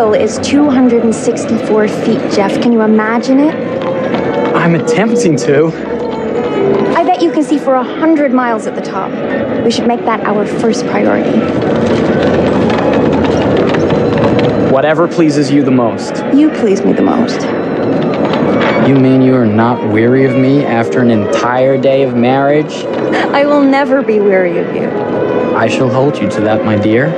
wheel is 264 feet, Jeff. Can you imagine it? I'm attempting to. I bet you can see for 100 miles at the top. We should make that our first priority. Whatever pleases you the most. You please me the most. You mean you are not weary of me after an entire day of marriage? I will never be weary of you. I shall hold you to that, my dear.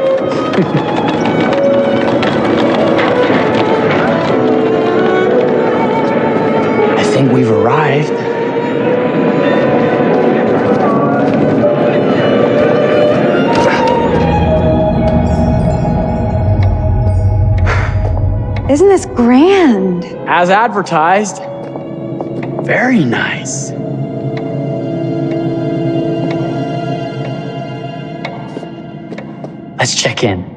I think we've arrived. Isn't this grand? As advertised. Very nice. Let's check in.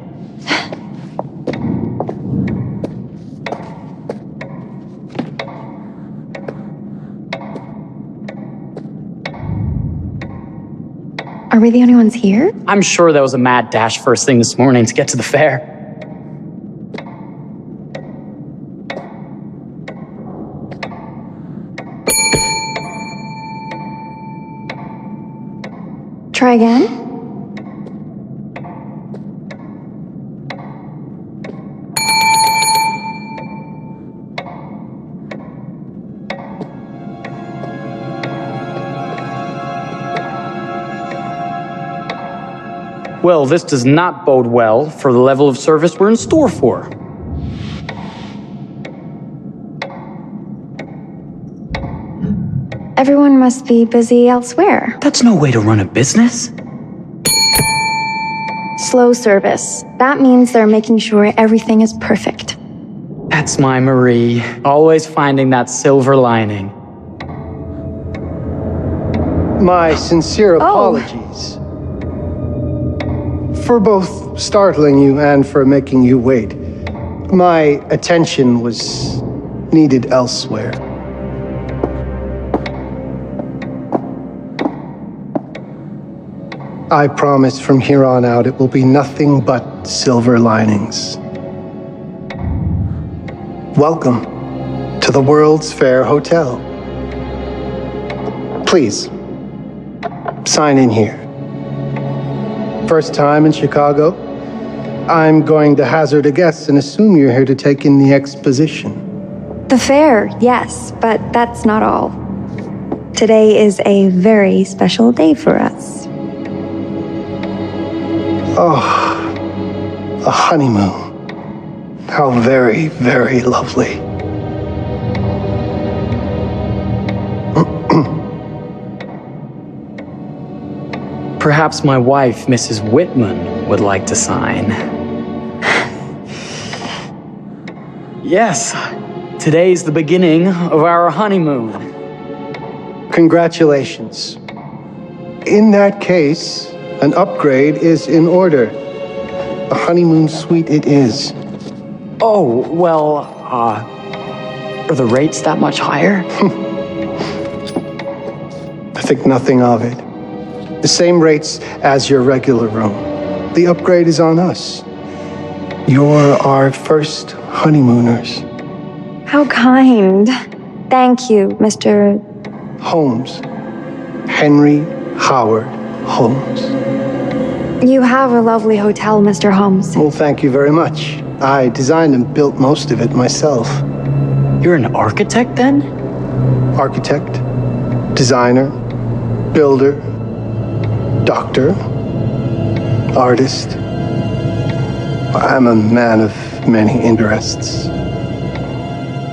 Are we the only ones here? I'm sure that was a mad dash first thing this morning to get to the fair. Try again? Well, this does not bode well for the level of service we're in store for. Everyone must be busy elsewhere. That's no way to run a business. Slow service. That means they're making sure everything is perfect. That's my Marie, always finding that silver lining. My sincere apologies for both startling you and for making you wait. My attention was needed elsewhere. I promise from here on out it will be nothing but silver linings. Welcome to the World's Fair Hotel. Please, sign in here. First time in Chicago, I'm going to hazard a guess and assume you're here to take in the exposition. The fair, yes, but that's not all. Today is a very special day for us. Oh, a honeymoon. How very, very lovely. Perhaps my wife, Mrs. Whitman, would like to sign. Yes, today's the beginning of our honeymoon. Congratulations. In that case, an upgrade is in order. A honeymoon suite it is. Oh, well, are the rates that much higher? I think nothing of it. The same rates as your regular room. The upgrade is on us. You're our first honeymooners. How kind. Thank you, Mr. Holmes. Henry Howard Holmes. You have a lovely hotel, Mr. Holmes. Well, thank you very much. I designed and built most of it myself. You're an architect, then? Architect, designer, builder, doctor, artist. I'm a man of many interests.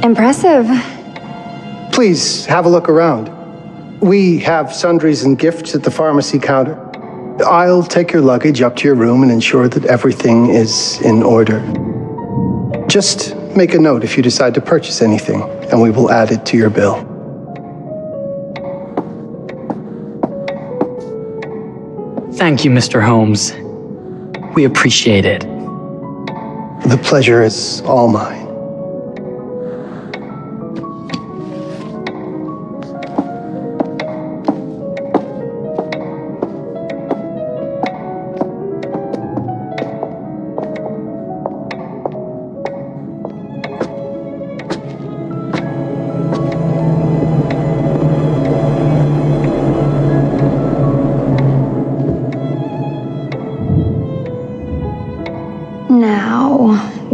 Impressive. Please have a look around. We have sundries and gifts at the pharmacy counter. I'll take your luggage up to your room and ensure that everything is in order. Just make a note if you decide to purchase anything, and we will add it to your bill. Thank you, Mr. Holmes. We appreciate it. The pleasure is all mine.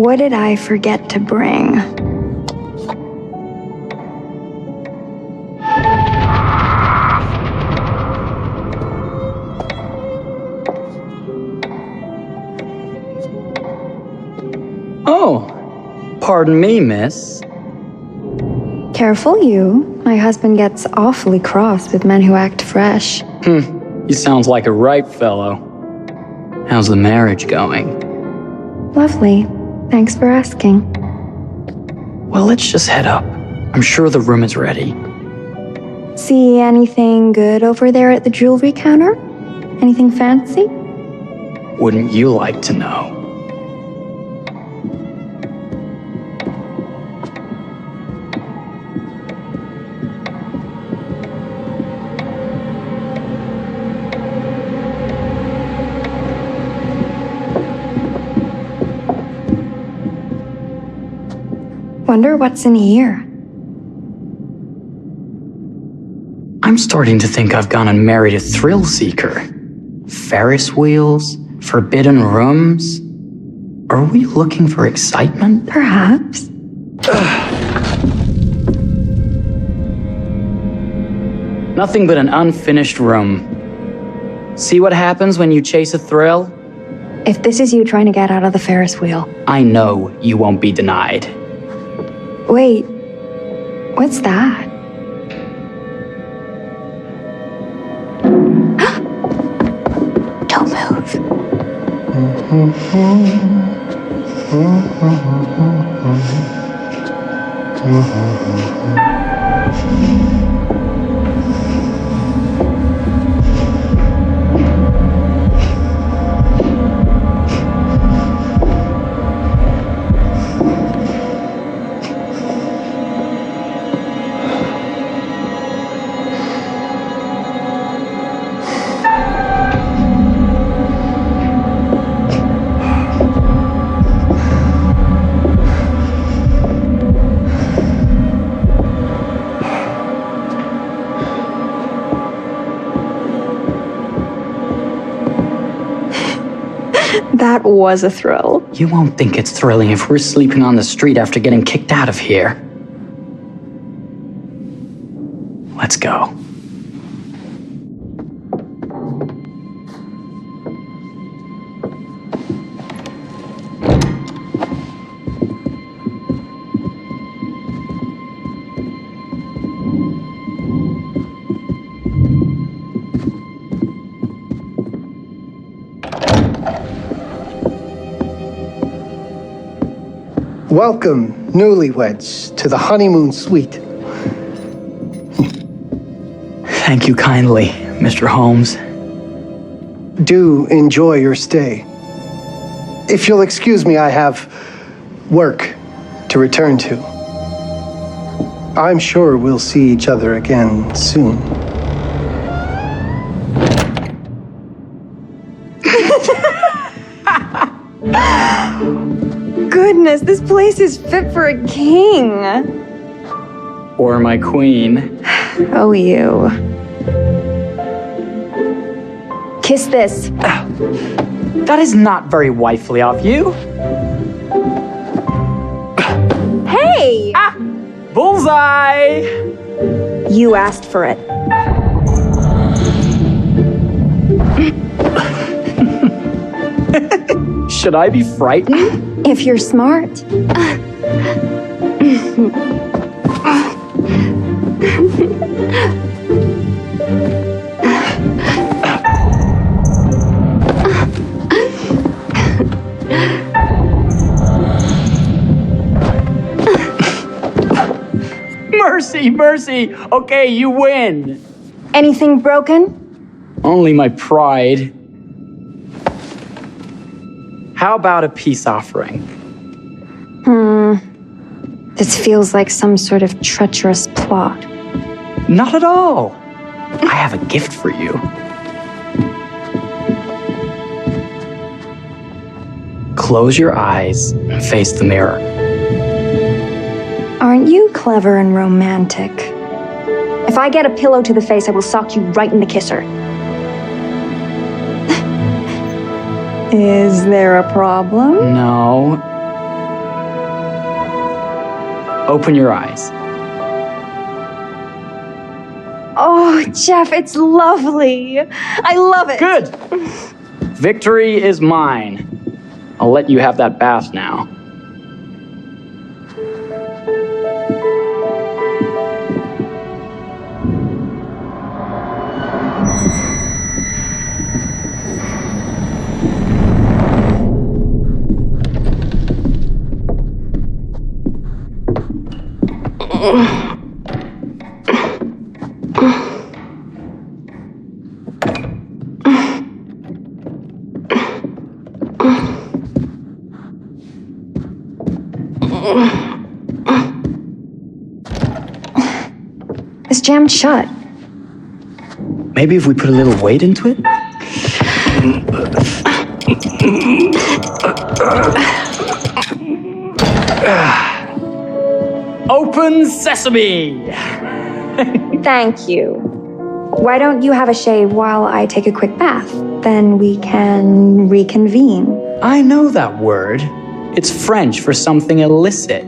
What did I forget to bring? Oh, pardon me, miss. Careful you. My husband gets awfully cross with men who act fresh. He sounds like a ripe fellow. How's the marriage going? Lovely. Thanks for asking. Well, let's just head up. I'm sure the room is ready. See anything good over there at the jewelry counter? Anything fancy? Wouldn't you like to know? Wonder what's in here. I'm starting to think I've gone and married a thrill seeker. Ferris wheels, forbidden rooms. Are we looking for excitement? Perhaps. Nothing but an unfinished room. See what happens when you chase a thrill? If this is you trying to get out of the Ferris wheel. I know you won't be denied. Wait, what's that? Don't move. That was a thrill. You won't think it's thrilling if we're sleeping on the street after getting kicked out of here. Let's go. Welcome, newlyweds, to the honeymoon suite. Thank you kindly, Mr. Holmes. Do enjoy your stay. If you'll excuse me, I have work to return to. I'm sure we'll see each other again soon. Goodness, this place is fit for a king. Or my queen. Oh, you. Kiss this. That is not very wifely of you. Hey! Ah! Bullseye! You asked for it. Should I be frightened? If you're smart. Mercy, mercy. Okay, you win. Anything broken? Only my pride. How about a peace offering? This feels like some sort of treacherous plot. Not at all. I have a gift for you. Close your eyes and face the mirror. Aren't you clever and romantic? If I get a pillow to the face, I will sock you right in the kisser. Is there a problem? No. Open your eyes. Oh, Jeff, it's lovely. I love it. Good. Victory is mine. I'll let you have that bath now. It's jammed shut. Maybe if we put a little weight into it? Open sesame! Thank you. Why don't you have a shave while I take a quick bath? Then we can reconvene. I know that word. It's French for something illicit.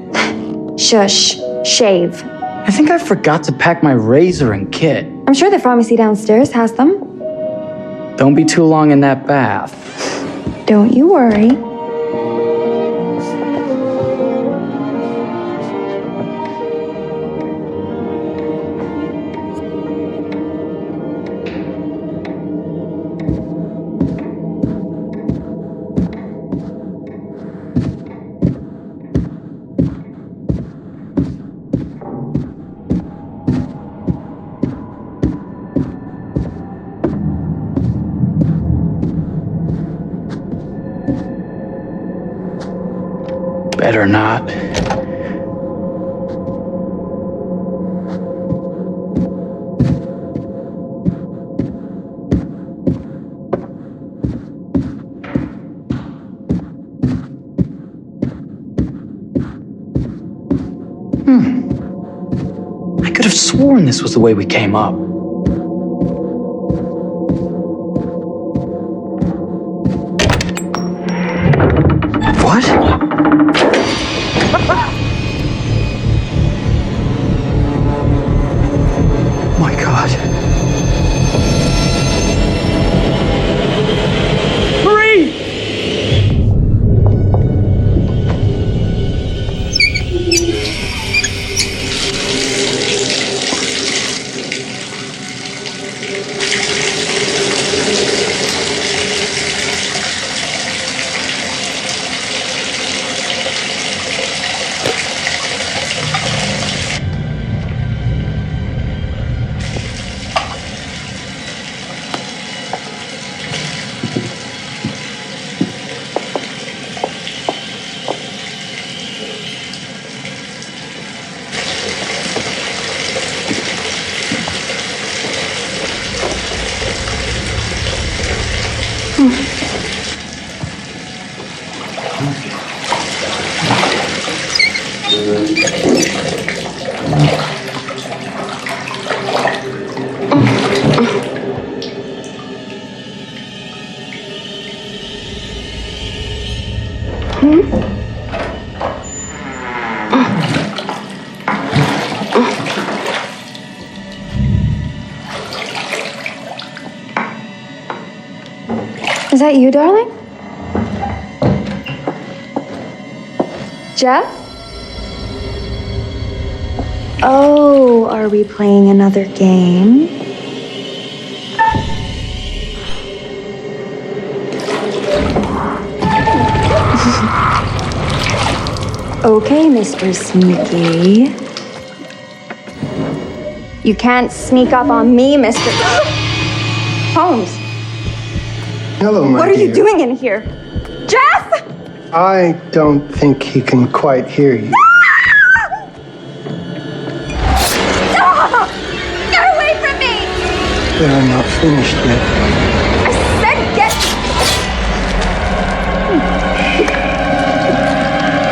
Shush. Shave. I think I forgot to pack my razor and kit. I'm sure the pharmacy downstairs has them. Don't be too long in that bath. Don't you worry. Better not. I could have sworn this was the way we came up. What? My God. Marie! Is that you, darling? Jeff? Oh, are we playing another game? Okay, Mr. Sneaky. You can't sneak up on me, Mr. Holmes. Hello, my What are you dear. doing in here? Jeff! I don't think he can quite hear you. Stop! Get away from me! They're not finished yet. I said get...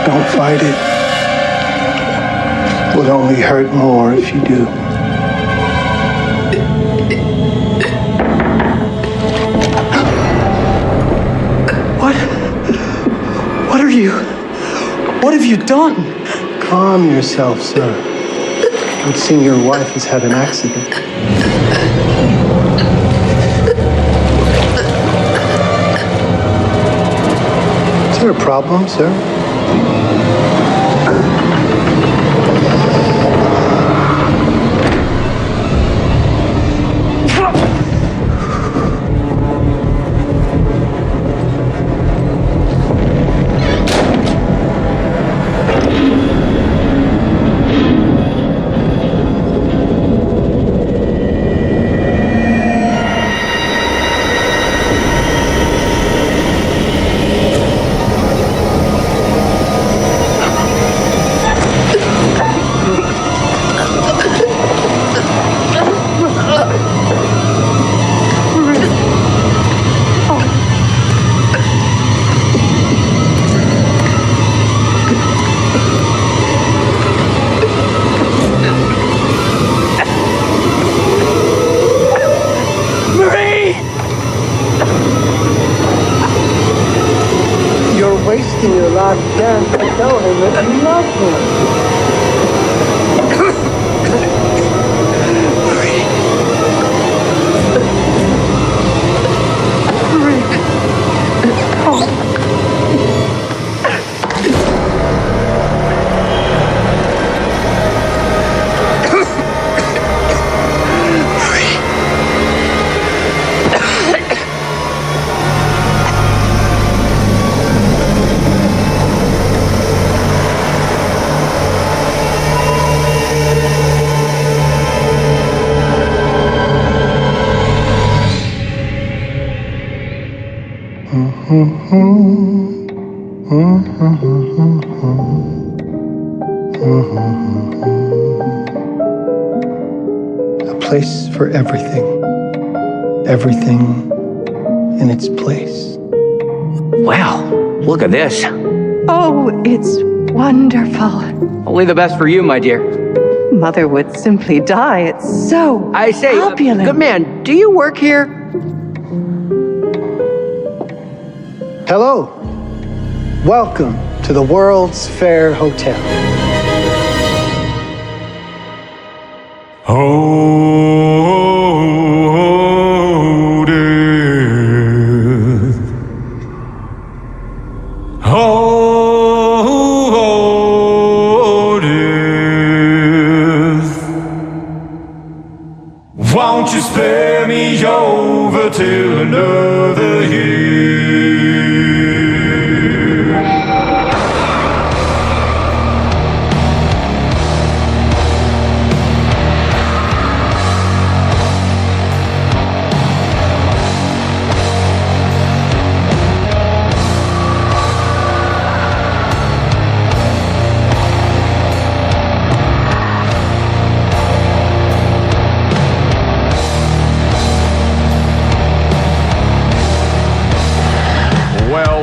Don't fight it. It would only hurt more if you do. What are you? What have you done? Calm yourself, sir. It seems your wife has had an accident. Is there a problem, sir? Wasting your last chance to tell him that you love A place for everything. Everything in its place. Wow, look at this. Oh, it's wonderful. Only the best for you, my dear. Mother would simply die. It's so I say, opulent. good man, do you work here? Hello. Welcome to the World's Fair Hotel. Oh, death. Oh, death. Won't you spare me over till another year?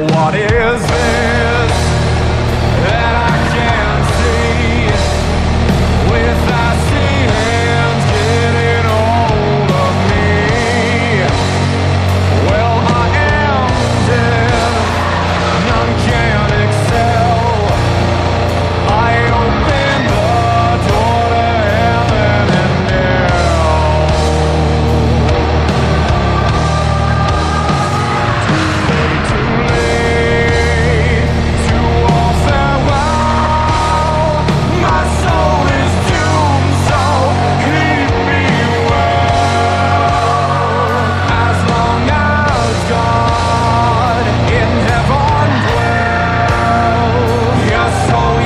What is this that I can't see? With icy hands getting hold of me. Well, I am dead, none can excel. I open the door to heaven and hell. Too late. To all farewell. My soul is doomed, so keep me well. As long as God in heaven dwells, your soul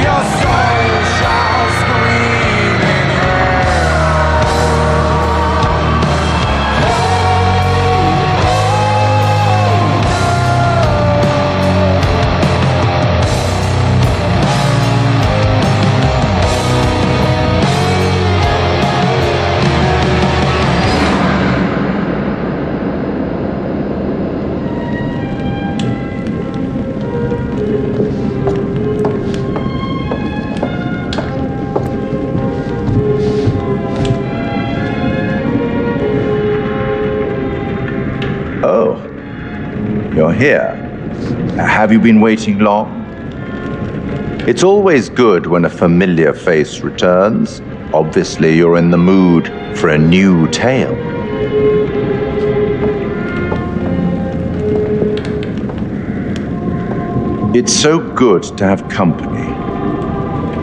shall scream in Oh, you're here. Have you been waiting long? It's always good when a familiar face returns. Obviously, you're in the mood for a new tale. It's so good to have company.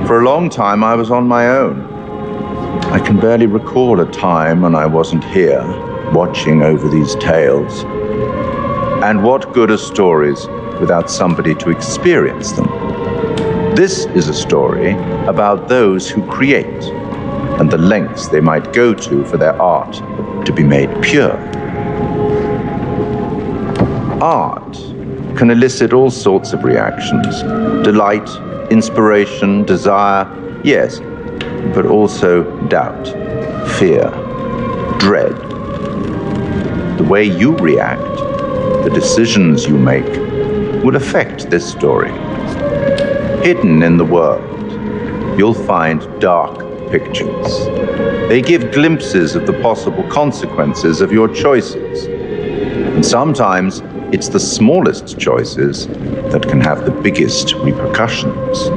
For a long time, I was on my own. I can barely recall a time when I wasn't here, watching over these tales. And what good are stories without somebody to experience them? This is a story about those who create and the lengths they might go to for their art to be made pure. Art can elicit all sorts of reactions: delight, inspiration, desire, yes, but also doubt, fear, dread. The way you react, the decisions you make, will affect this story. Hidden in the world, you'll find dark pictures. They give glimpses of the possible consequences of your choices. And sometimes it's the smallest choices that can have the biggest repercussions.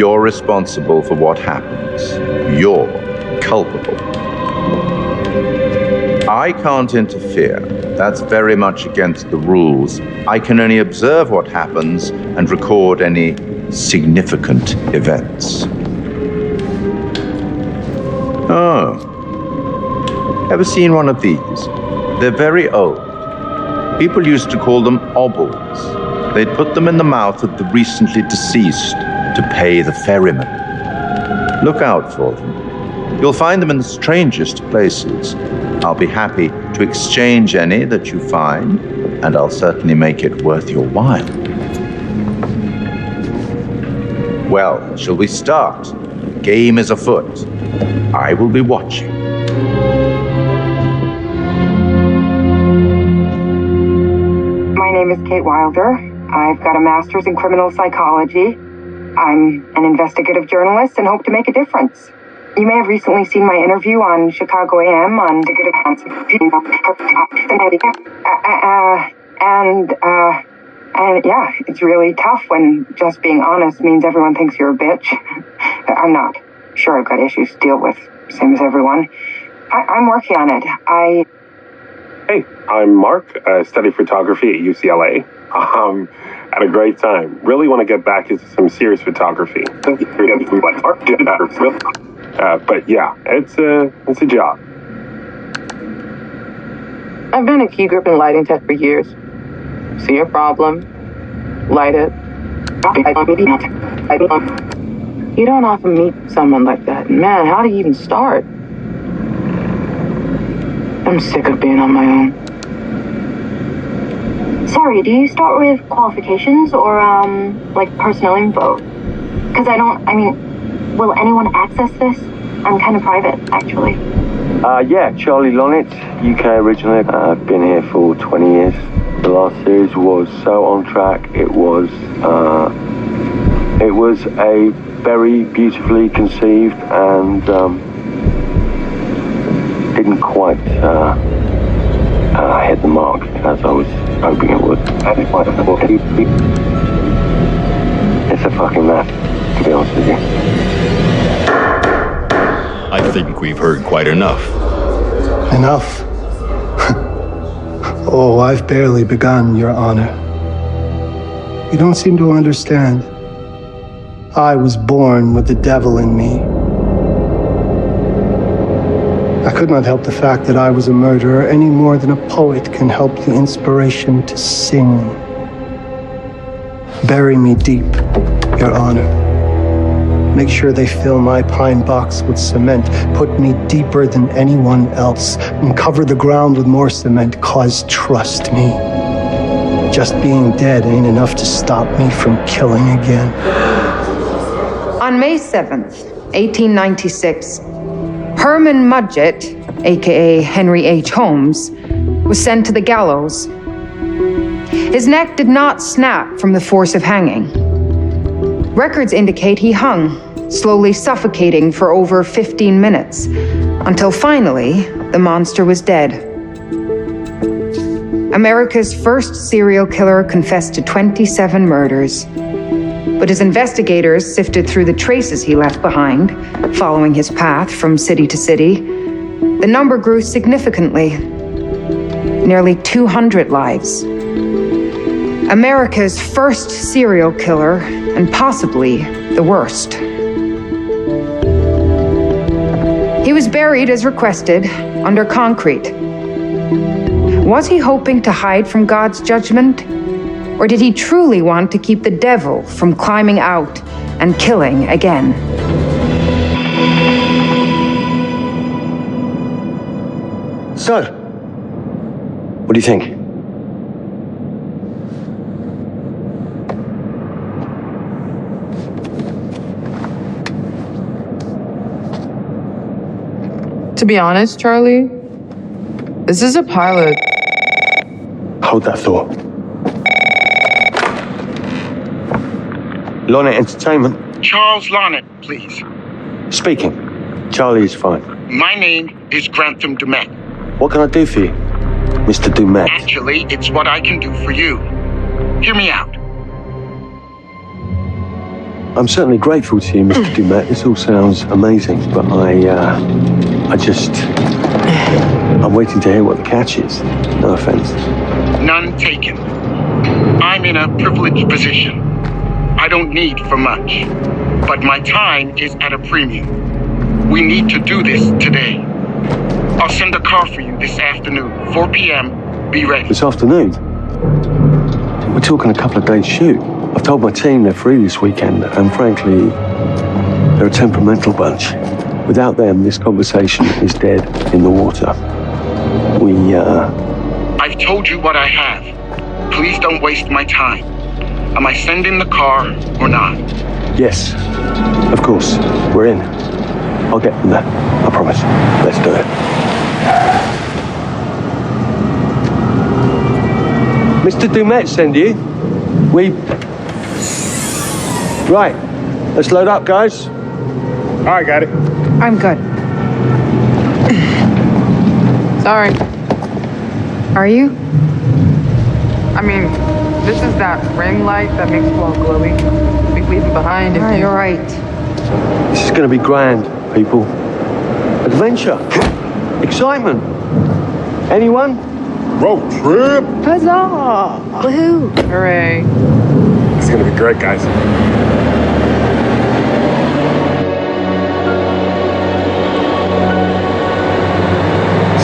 You're responsible for what happens. You're culpable. I can't interfere. That's very much against the rules. I can only observe what happens and record any significant events. Oh. Ever seen one of these? They're very old. People used to call them obols. They'd put them in the mouth of the recently deceased to pay the ferryman. Look out for them. You'll find them in the strangest places. I'll be happy to exchange any that you find, and I'll certainly make it worth your while. Well, shall we start? The game is afoot. I will be watching. My name is Kate Wilder. I've got a master's in criminal psychology. I'm an investigative journalist and hope to make a difference. You may have recently seen my interview on Chicago AM on and yeah, it's really tough when just being honest means everyone thinks you're a bitch. I'm not. Sure, I've got issues to deal with, same as everyone. I'm working on it. Hey, I'm Mark. I study photography at UCLA. Had a great time. Really want to get back into some serious photography. But yeah, it's a job. I've been a key grip and lighting tech for years. See a problem, light it. You don't often meet someone like that. Man, how do you even start? I'm sick of being on my own. Sorry, do you start with qualifications or, like personnel info? Because will anyone access this? I'm kind of private, actually. Yeah, Charlie Lonitz, UK originally. I've been here for 20 years. The last series was so on track. It was a very beautifully conceived and didn't quite hit the mark as I was hoping it would. It's a fucking mess, to be honest with you. I think we've heard quite enough. Enough? Oh, I've barely begun, Your Honor. You don't seem to understand. I was born with the devil in me. I could not help the fact that I was a murderer any more than a poet can help the inspiration to sing. Bury me deep, Your Honor. Make sure they fill my pine box with cement. Put me deeper than anyone else. And cover the ground with more cement, 'cause trust me, just being dead ain't enough to stop me from killing again. On May 7th, 1896, Herman Mudgett, aka Henry H. Holmes, was sent to the gallows. His neck did not snap from the force of hanging. Records indicate he hung, slowly suffocating for over 15 minutes, until finally, the monster was dead. America's first serial killer confessed to 27 murders. But as investigators sifted through the traces he left behind, following his path from city to city, the number grew significantly. Nearly 200 lives. America's first serial killer, and possibly the worst. He was buried as requested, under concrete. Was he hoping to hide from God's judgment? Or did he truly want to keep the devil from climbing out and killing again? So, what do you think? To be honest, Charlie, this is a pilot. Hold that thought. Lonnet Entertainment. Charles Lonnet, please. Speaking. Charlie is fine. My name is Grantham Dumet. What can I do for you, Mr. Dumet? Actually, it's what I can do for you. Hear me out. I'm certainly grateful to you, Mr. Dumet. This all sounds amazing, but I'm waiting to hear what the catch is. No offense. None taken. I'm in a privileged position. I don't need for much, but my time is at a premium. We need to do this today. I'll send a car for you this afternoon, 4 p.m. Be ready. This afternoon? We're talking a couple of days shoot. I've told my team they're free this weekend, and frankly, they're a temperamental bunch. Without them, this conversation is dead in the water. I've told you what I have. Please don't waste my time. Am I sending the car or not? Yes, of course. We're in. I'll get them there. I promise. Let's do it. Mr. Dumet send you. Right. Let's load up, guys. All right, got it. I'm good. Sorry. Are you? I mean, this is that ring light that makes you all glowy. We leave it behind if You're right. This is going to be grand, people. Adventure. Excitement. Anyone? Road trip. Huzzah! Woohoo! Hooray. It's going to be great, guys.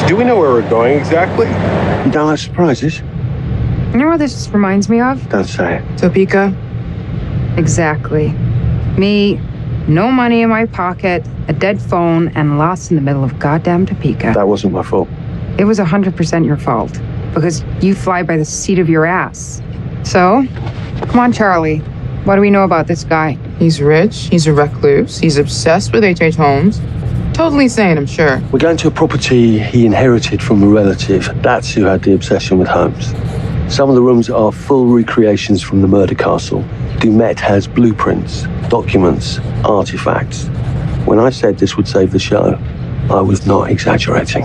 So do we know where we're going exactly? You don't like surprises? You know what this reminds me of? Don't say it. Topeka? Exactly. Me, no money in my pocket, a dead phone, and lost in the middle of goddamn Topeka. That wasn't my fault. It was 100% your fault, because you fly by the seat of your ass. So, come on, Charlie. What do we know about this guy? He's rich, he's a recluse, he's obsessed with H.H. Holmes. Totally sane, I'm sure. We're going to a property he inherited from a relative. That's who had the obsession with Holmes. Some of the rooms are full recreations from the murder castle. Dumet has blueprints, documents, artifacts. When I said this would save the show, I was not exaggerating.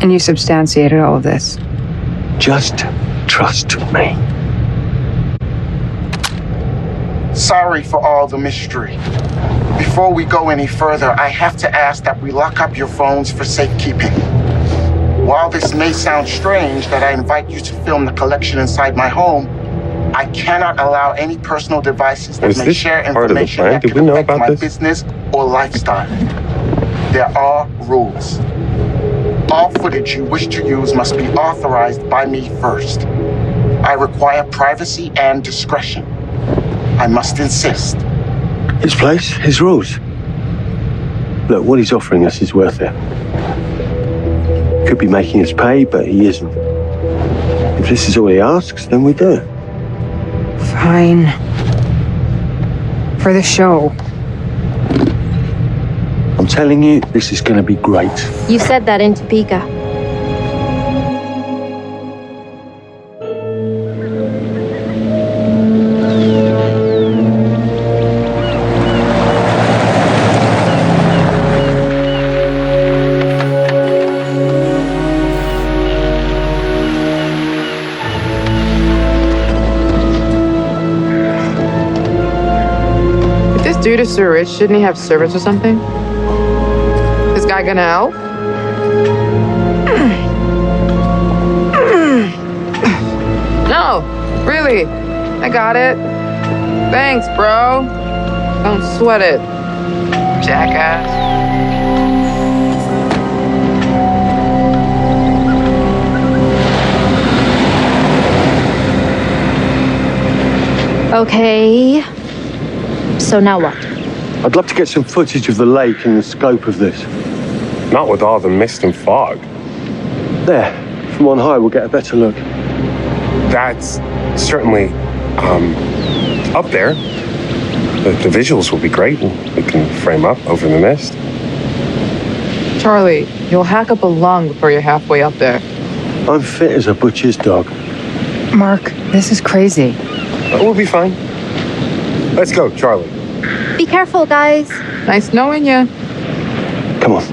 And you substantiated all of this? Just trust me. Sorry for all the mystery. Before we go any further, I have to ask that we lock up your phones for safekeeping. While this may sound strange that I invite you to film the collection inside my home, I cannot allow any personal devices that may share information that could affect my business or lifestyle. There are rules. All footage you wish to use must be authorized by me first. I require privacy and discretion. I must insist. His place, his rules. Look, what he's offering us is worth it. Could be making us pay, but he isn't. If this is all he asks, then we do it. Fine. For the show. I'm telling you, this is going to be great. You said that in Topeka. Dude is so rich, shouldn't he have servants or something? This guy gonna help? No, really. I got it. Thanks, bro. Don't sweat it, jackass. Okay. So now what? I'd love to get some footage of the lake and the scope of this. Not with all the mist and fog. There, from on high, we'll get a better look. That's certainly, up there. The visuals will be great. We can frame up over the mist. Charlie, you'll hack up a lung before you're halfway up there. I'm fit as a butcher's dog. Mark, this is crazy. We'll be fine. Let's go, Charlie. Be careful, guys. Nice knowing you. Come on.